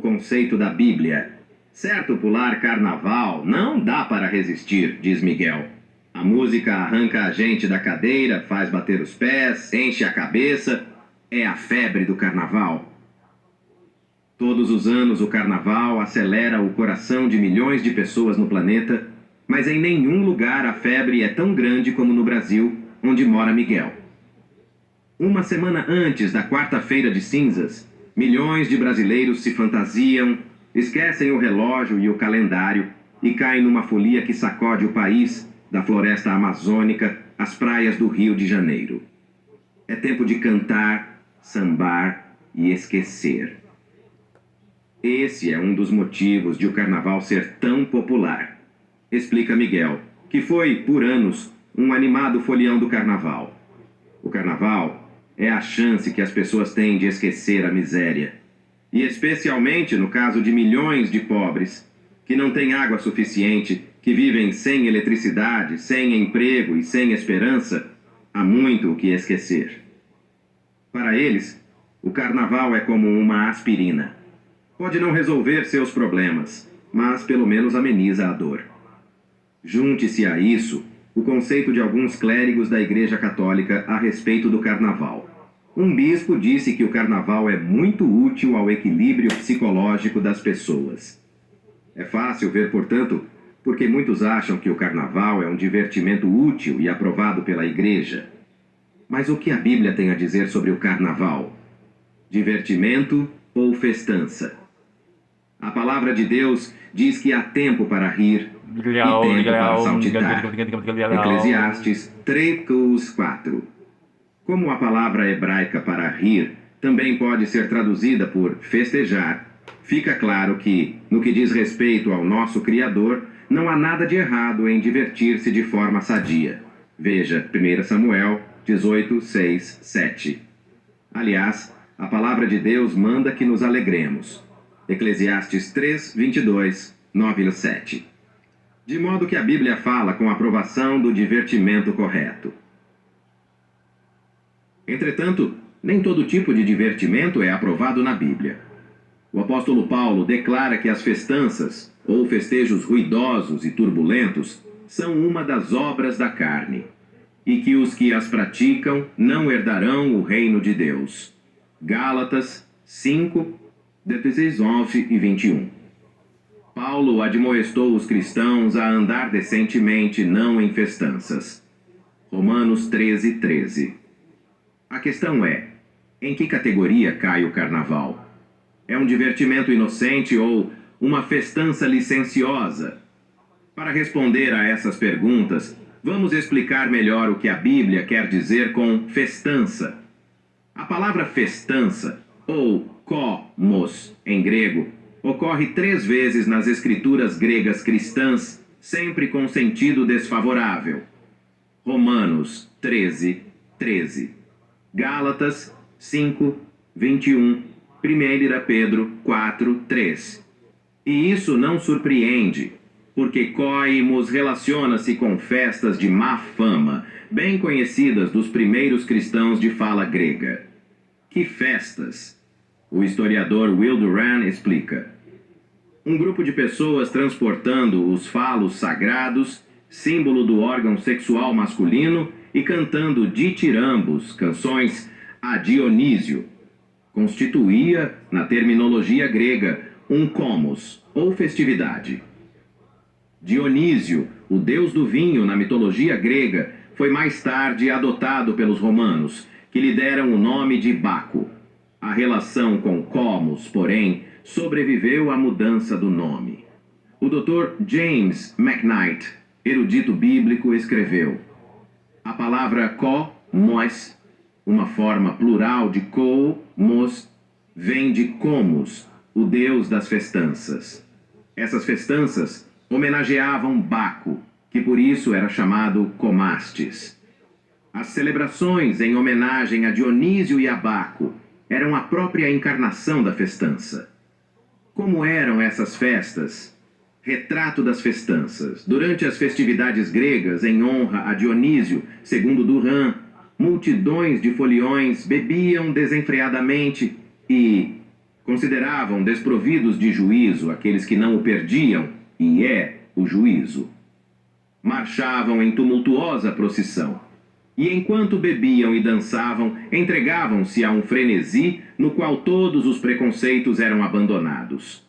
conceito da Bíblia. Certo, pular carnaval não dá para resistir, diz Miguel. A música arranca a gente da cadeira, faz bater os pés, enche a cabeça. É a febre do carnaval. Todos os anos o carnaval acelera o coração de milhões de pessoas no planeta, mas em nenhum lugar a febre é tão grande como no Brasil, onde mora Miguel. Uma semana antes da quarta-feira de cinzas, milhões de brasileiros se fantasiam, esquecem o relógio e o calendário e caem numa folia que sacode o país, da floresta amazônica às praias do Rio de Janeiro. É tempo de cantar, sambar e esquecer. Esse é um dos motivos de o carnaval ser tão popular. Explica Miguel, que foi, por anos, um animado folião do carnaval. O carnaval é a chance que as pessoas têm de esquecer a miséria. E especialmente no caso de milhões de pobres, que não têm água suficiente, que vivem sem eletricidade, sem emprego e sem esperança, há muito o que esquecer. Para eles, o carnaval é como uma aspirina. Pode não resolver seus problemas, mas pelo menos ameniza a dor. Junte-se a isso o conceito de alguns clérigos da Igreja Católica a respeito do carnaval. Um bispo disse que o carnaval é muito útil ao equilíbrio psicológico das pessoas. É fácil ver, portanto, porque muitos acham que o carnaval é um divertimento útil e aprovado pela Igreja. Mas o que a Bíblia tem a dizer sobre o carnaval? Divertimento ou festança? A palavra de Deus diz que há tempo para rir e tempo para saltitar. Eclesiastes 3:4. Como a palavra hebraica para rir também pode ser traduzida por festejar, fica claro que, no que diz respeito ao nosso Criador, não há nada de errado em divertir-se de forma sadia. Veja 1 Samuel 18:6-7. Aliás, a palavra de Deus manda que nos alegremos. Eclesiastes 3:22, 9-7. De modo que a Bíblia fala com aprovação do divertimento correto. Entretanto, nem todo tipo de divertimento é aprovado na Bíblia. O apóstolo Paulo declara que as festanças, ou festejos ruidosos e turbulentos, são uma das obras da carne, e que os que as praticam não herdarão o reino de Deus. Gálatas 5, 19 e 21. Paulo admoestou os cristãos a andar decentemente, não em festanças. Romanos 13:13. A questão é, em que categoria cai o carnaval? É um divertimento inocente ou uma festança licenciosa? Para responder a essas perguntas, vamos explicar melhor o que a Bíblia quer dizer com festança. A palavra festança, ou kosmos em grego, ocorre 3 vezes nas escrituras gregas cristãs, sempre com sentido desfavorável. Romanos 13:13. Gálatas 5:21. 1 Pedro 4:3. E isso não surpreende, porque coimos relaciona-se com festas de má fama, bem conhecidas dos primeiros cristãos de fala grega. Que festas? O historiador Will Durant explica. Um grupo de pessoas transportando os falos sagrados, símbolo do órgão sexual masculino, e cantando ditirambos, canções a Dionísio, constituía, na terminologia grega, um kosmos, ou festividade. Dionísio, o deus do vinho na mitologia grega, foi mais tarde adotado pelos romanos, que lhe deram o nome de Baco. A relação com kosmos, porém, sobreviveu à mudança do nome. O Dr. James McKnight, erudito bíblico, escreveu: a palavra kosmos, uma forma plural de kosmos, vem de Comos, o deus das festanças. Essas festanças homenageavam Baco, que por isso era chamado Comastes. As celebrações em homenagem a Dionísio e a Baco eram a própria encarnação da festança. Como eram essas festas? Retrato das festanças. Durante as festividades gregas em honra a Dionísio, segundo Durant, multidões de foliões bebiam desenfreadamente e, Consideravam desprovidos de juízo aqueles que não o perdiam, e é o juízo. Marchavam em tumultuosa procissão. E enquanto bebiam e dançavam, entregavam-se a um frenesi no qual todos os preconceitos eram abandonados.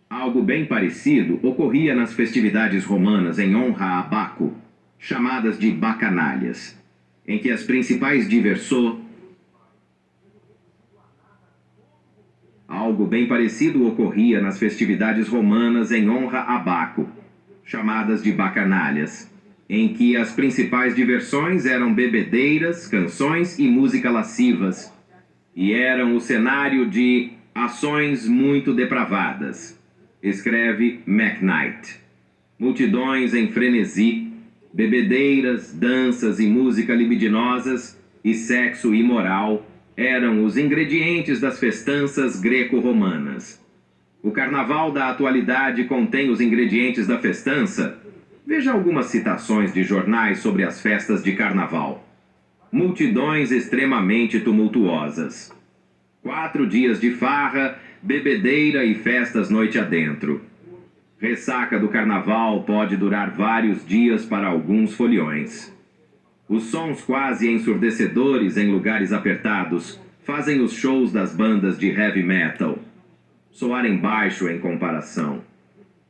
Algo bem parecido ocorria nas festividades romanas em honra a Baco, chamadas de bacanalhas, em que as principais Algo bem parecido ocorria nas festividades romanas em honra a Baco, chamadas de bacanalhas, em que as principais diversões eram bebedeiras, canções e música lascivas, e eram o cenário de ações muito depravadas, escreve McKnight. Multidões em frenesi, bebedeiras, danças e música libidinosas e sexo imoral eram os ingredientes das festanças greco-romanas. O carnaval da atualidade contém os ingredientes da festança? Veja algumas citações de jornais sobre as festas de carnaval. Multidões extremamente tumultuosas. 4 dias de farra, bebedeira e festas noite adentro. Ressaca do carnaval pode durar vários dias para alguns foliões. Os sons quase ensurdecedores em lugares apertados fazem os shows das bandas de heavy metal soarem baixo em comparação.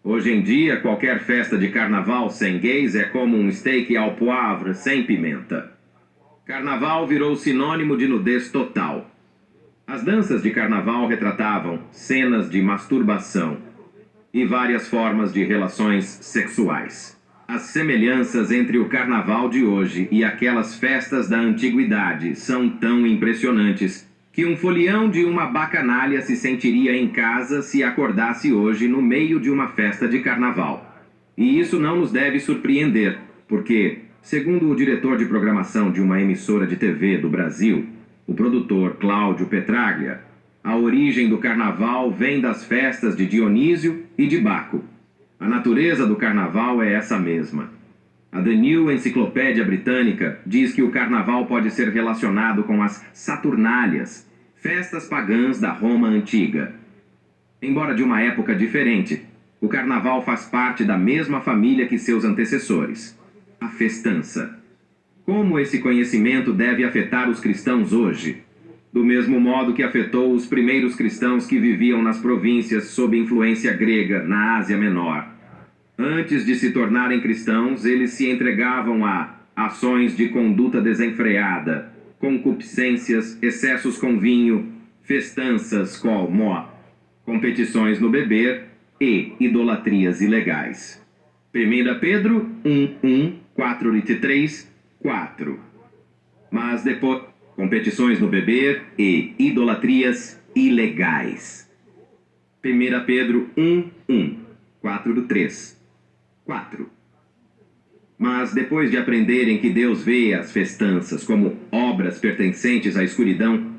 Hoje em dia, qualquer festa de carnaval sem gays é como um steak ao poivre sem pimenta. Carnaval virou sinônimo de nudez total. As danças de carnaval retratavam cenas de masturbação e várias formas de relações sexuais. As semelhanças entre o carnaval de hoje e aquelas festas da antiguidade são tão impressionantes que um folião de uma bacanalha se sentiria em casa se acordasse hoje no meio de uma festa de carnaval. E isso não nos deve surpreender, porque, segundo o diretor de programação de uma emissora de TV do Brasil, o produtor Cláudio Petraglia, a origem do carnaval vem das festas de Dionísio e de Baco. A natureza do carnaval é essa mesma. A The New Enciclopédia Britânica diz que o carnaval pode ser relacionado com as Saturnálias, festas pagãs da Roma antiga. Embora de uma época diferente, o carnaval faz parte da mesma família que seus antecessores, a festança. Como esse conhecimento deve afetar os cristãos hoje? Do mesmo modo que afetou os primeiros cristãos que viviam nas províncias sob influência grega na Ásia Menor. Antes de se tornarem cristãos, eles se entregavam a ações de conduta desenfreada, concupiscências, excessos com vinho, festanças como competições no beber e idolatrias ilegais. 1 Pedro 1, 4-3, 4. Mas depois, competições no beber e idolatrias ilegais. 1 Pedro 1, 4-3, 4. Mas depois de aprenderem que Deus vê as festanças como obras pertencentes à escuridão,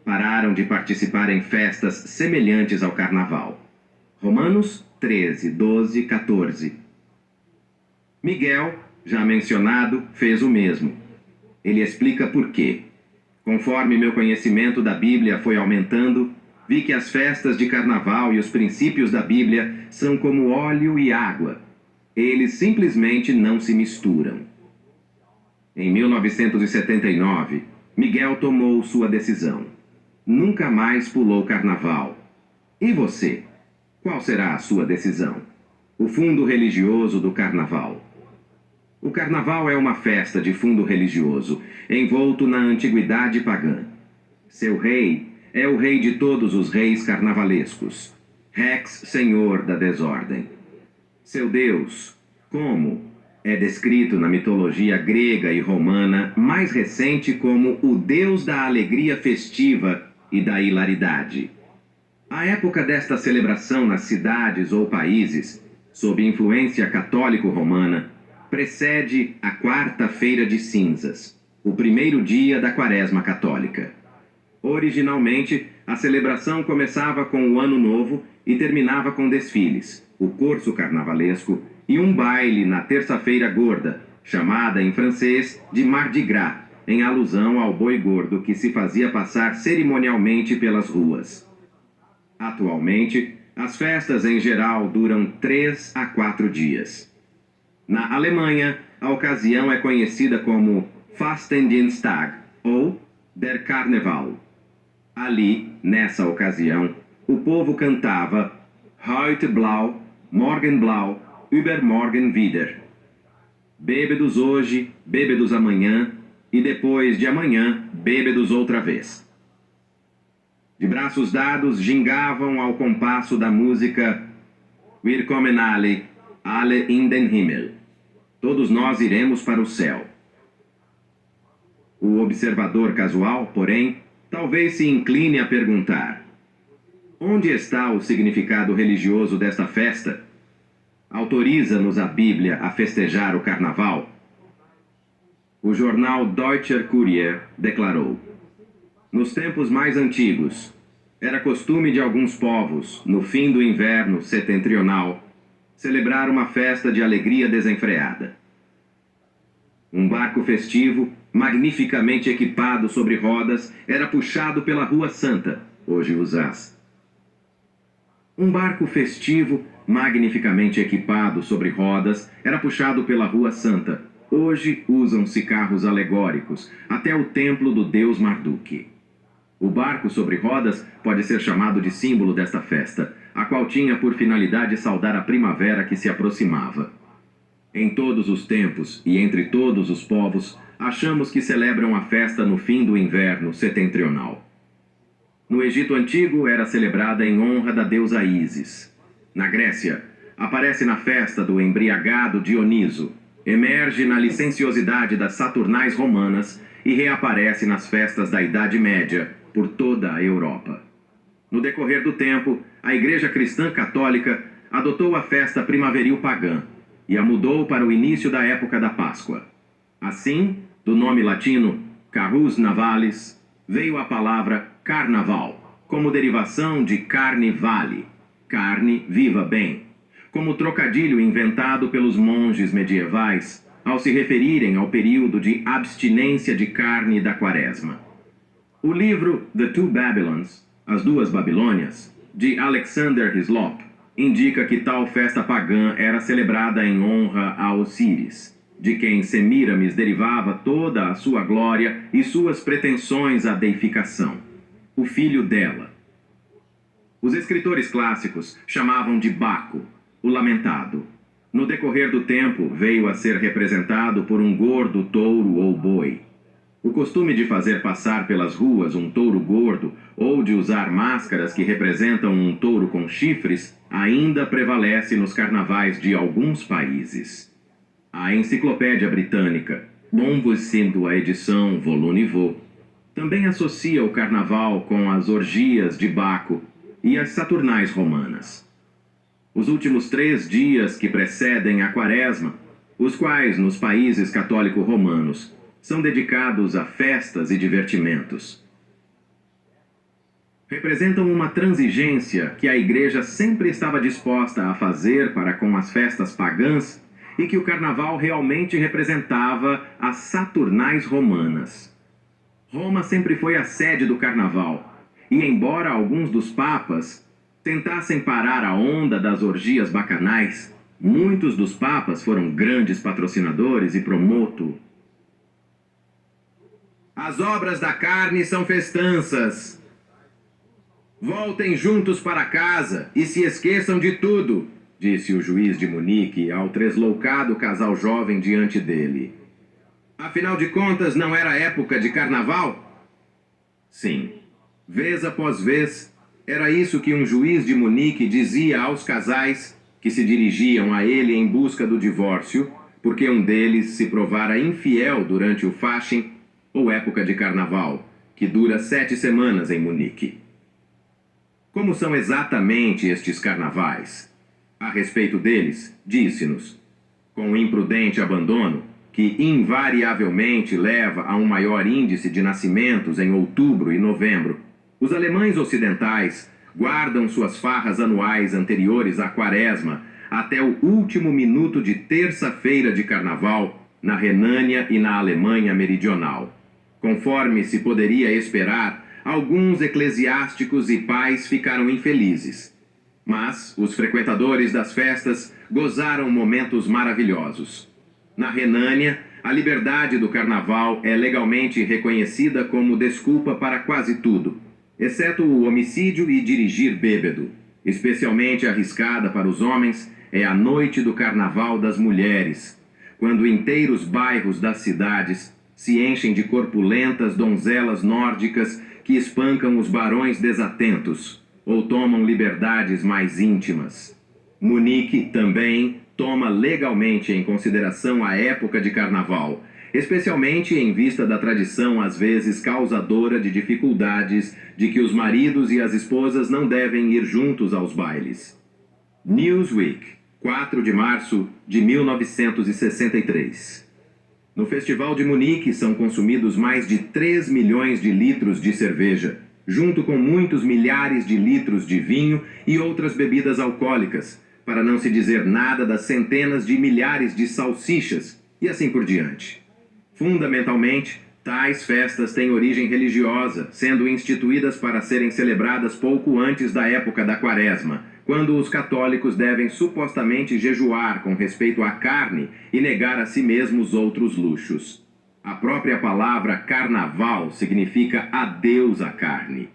pararam de participar em festas semelhantes ao carnaval. Romanos 13, 12, 14. Miguel, já mencionado, fez o mesmo. Ele explica por quê. Conforme meu conhecimento da Bíblia foi aumentando, vi que as festas de carnaval e os princípios da Bíblia são como óleo e água. Eles simplesmente não se misturam. Em 1979, Miguel tomou sua decisão. Nunca mais pulou carnaval. E você? Qual será a sua decisão? O fundo religioso do carnaval. O carnaval é uma festa de fundo religioso, envolto na antiguidade pagã. Seu rei é o rei de todos os reis carnavalescos, Rex, senhor da desordem. Seu deus, como é descrito na mitologia grega e romana mais recente como o deus da alegria festiva e da hilaridade. A época desta celebração nas cidades ou países, sob influência católico-romana, precede a quarta-feira de cinzas, o primeiro dia da quaresma católica. Originalmente, a celebração começava com o Ano Novo e terminava com desfiles, o corso carnavalesco e um baile na terça-feira gorda, chamada em francês de Mardi Gras, em alusão ao boi gordo que se fazia passar cerimonialmente pelas ruas. Atualmente, as festas em geral duram 3 a 4 dias. Na Alemanha, a ocasião é conhecida como Fastendienstag ou Der Karneval. Ali, nessa ocasião, o povo cantava Heute blau, morgen blau, übermorgen wieder. Bêbedos hoje, bêbedos amanhã, e depois de amanhã, bêbedos outra vez. De braços dados, gingavam ao compasso da música Wir kommen alle in den Himmel. Todos nós iremos para o céu. O observador casual, porém, talvez se incline a perguntar: onde está o significado religioso desta festa? Autoriza-nos a Bíblia a festejar o carnaval? O jornal Deutscher Kurier declarou: nos tempos mais antigos, era costume de alguns povos, no fim do inverno setentrional, celebrar uma festa de alegria desenfreada. Um barco festivo, magnificamente equipado sobre rodas, era puxado pela Rua Santa, hoje Usás. Um barco festivo, magnificamente equipado sobre rodas, era puxado pela Rua Santa. Hoje usam-se carros alegóricos, até o templo do deus Marduk. O barco sobre rodas pode ser chamado de símbolo desta festa, a qual tinha por finalidade saudar a primavera que se aproximava. Em todos os tempos e entre todos os povos, achamos que celebram a festa no fim do inverno setentrional. No Egito Antigo era celebrada em honra da deusa Ísis. Na Grécia, aparece na festa do embriagado Dioniso, emerge na licenciosidade das Saturnais romanas e reaparece nas festas da Idade Média por toda a Europa. No decorrer do tempo, a Igreja Cristã Católica adotou a festa primaveril pagã e a mudou para o início da época da Páscoa. Assim, do nome latino Carus Navalis, veio a palavra carnaval, como derivação de carne vale, carne viva bem, como trocadilho inventado pelos monges medievais ao se referirem ao período de abstinência de carne da quaresma. O livro The Two Babylons, As Duas Babilônias, de Alexander Hislop, indica que tal festa pagã era celebrada em honra a Osíris, de quem Semíramis derivava toda a sua glória e suas pretensões à deificação, o filho dela. Os escritores clássicos chamavam de Baco, o lamentado. No decorrer do tempo, veio a ser representado por um gordo touro ou boi. O costume de fazer passar pelas ruas um touro gordo ou de usar máscaras que representam um touro com chifres ainda prevalece nos carnavais de alguns países. A Enciclopédia Britânica, Bombos sendo a edição Voluniveau, também associa o carnaval com as orgias de Baco e as Saturnais romanas. Os últimos 3 dias que precedem a Quaresma, os quais nos países católico-romanos são dedicados a festas e divertimentos, representam uma transigência que a Igreja sempre estava disposta a fazer para com as festas pagãs e que o carnaval realmente representava as Saturnais romanas. Roma sempre foi a sede do carnaval, e embora alguns dos papas tentassem parar a onda das orgias bacanais, muitos dos papas foram grandes patrocinadores e promotor. As obras da carne são festanças. Voltem juntos para casa e se esqueçam de tudo, disse o juiz de Munique ao tresloucado casal jovem diante dele. Afinal de contas, não era época de carnaval? Sim. Vez após vez, era isso que um juiz de Munique dizia aos casais que se dirigiam a ele em busca do divórcio, porque um deles se provara infiel durante o Fasching, ou época de carnaval, que dura 7 semanas em Munique. Como são exatamente estes carnavais? A respeito deles, disse-nos, com imprudente abandono, que invariavelmente leva a um maior índice de nascimentos em outubro e novembro, os alemães ocidentais guardam suas farras anuais anteriores à Quaresma até o último minuto de terça-feira de carnaval na Renânia e na Alemanha Meridional. Conforme se poderia esperar, alguns eclesiásticos e pais ficaram infelizes. Mas os frequentadores das festas gozaram momentos maravilhosos. Na Renânia, a liberdade do carnaval é legalmente reconhecida como desculpa para quase tudo, exceto o homicídio e dirigir bêbado. Especialmente arriscada para os homens é a noite do carnaval das mulheres, quando inteiros bairros das cidades se enchem de corpulentas donzelas nórdicas que espancam os barões desatentos ou tomam liberdades mais íntimas. Munique também toma legalmente em consideração a época de carnaval, especialmente em vista da tradição às vezes causadora de dificuldades de que os maridos e as esposas não devem ir juntos aos bailes. Newsweek, 4 de março de 1963. No Festival de Munique são consumidos mais de 3 milhões de litros de cerveja, junto com muitos milhares de litros de vinho e outras bebidas alcoólicas, para não se dizer nada das centenas de milhares de salsichas e assim por diante. Fundamentalmente, tais festas têm origem religiosa, sendo instituídas para serem celebradas pouco antes da época da Quaresma, quando os católicos devem supostamente jejuar com respeito à carne e negar a si mesmos outros luxos. A própria palavra carnaval significa adeus à carne.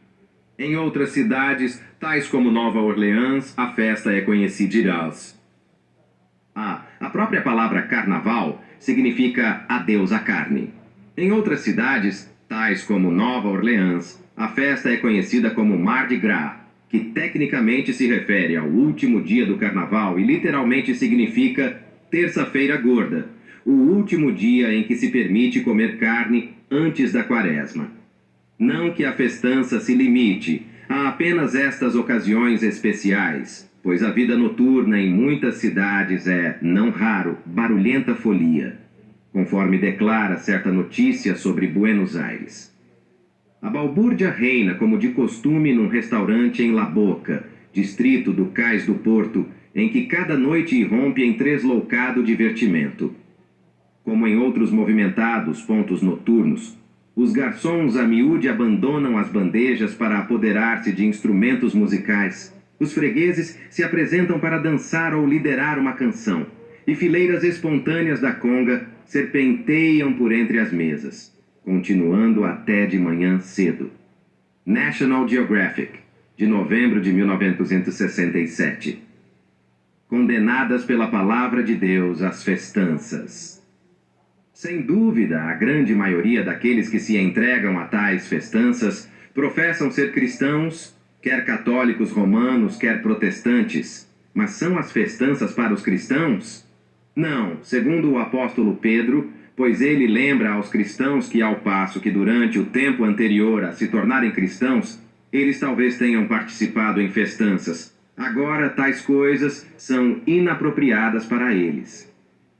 Em outras cidades, tais como Nova Orleans, a festa é conhecida. A própria palavra carnaval significa adeus à carne. Em outras cidades, tais como Nova Orleans, a festa é conhecida como Mardi Gras, que tecnicamente se refere ao último dia do carnaval e literalmente significa terça-feira gorda, o último dia em que se permite comer carne antes da quaresma. Não que a festança se limite a apenas estas ocasiões especiais, pois a vida noturna em muitas cidades é, não raro, barulhenta folia, conforme declara certa notícia sobre Buenos Aires. A balbúrdia reina como de costume num restaurante em La Boca, distrito do Cais do Porto, em que cada noite irrompe em tresloucado divertimento. Como em outros movimentados pontos noturnos, os garçons a miúde abandonam as bandejas para apoderar-se de instrumentos musicais. Os fregueses se apresentam para dançar ou liderar uma canção, e fileiras espontâneas da conga serpenteiam por entre as mesas, continuando até de manhã cedo. National Geographic, de novembro de 1967. Condenadas pela palavra de Deus às festanças. Sem dúvida, a grande maioria daqueles que se entregam a tais festanças professam ser cristãos, quer católicos romanos, quer protestantes. Mas são as festanças para os cristãos? Não, segundo o apóstolo Pedro, pois ele lembra aos cristãos que, ao passo que durante o tempo anterior a se tornarem cristãos, eles talvez tenham participado em festanças. Agora, tais coisas são inapropriadas para eles.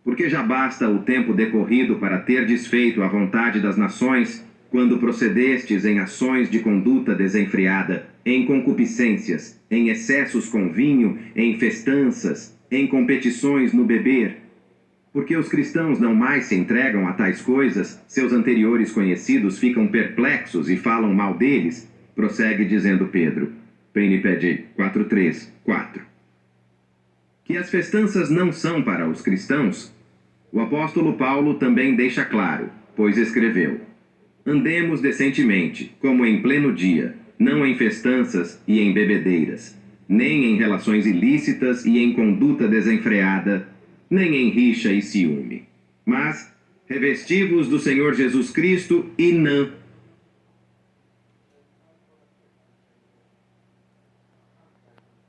Porque já basta o tempo decorrido para ter desfeito a vontade das nações, quando procedestes em ações de conduta desenfreada, em concupiscências, em excessos com vinho, em festanças, em competições no beber. Porque os cristãos não mais se entregam a tais coisas, seus anteriores conhecidos ficam perplexos e falam mal deles, prossegue dizendo Pedro. PNPD 4.3.4. Que as festanças não são para os cristãos, o apóstolo Paulo também deixa claro, pois escreveu: andemos decentemente, como em pleno dia, não em festanças e em bebedeiras, nem em relações ilícitas e em conduta desenfreada, nem em rixa e ciúme. Mas revesti-vos do Senhor Jesus Cristo e não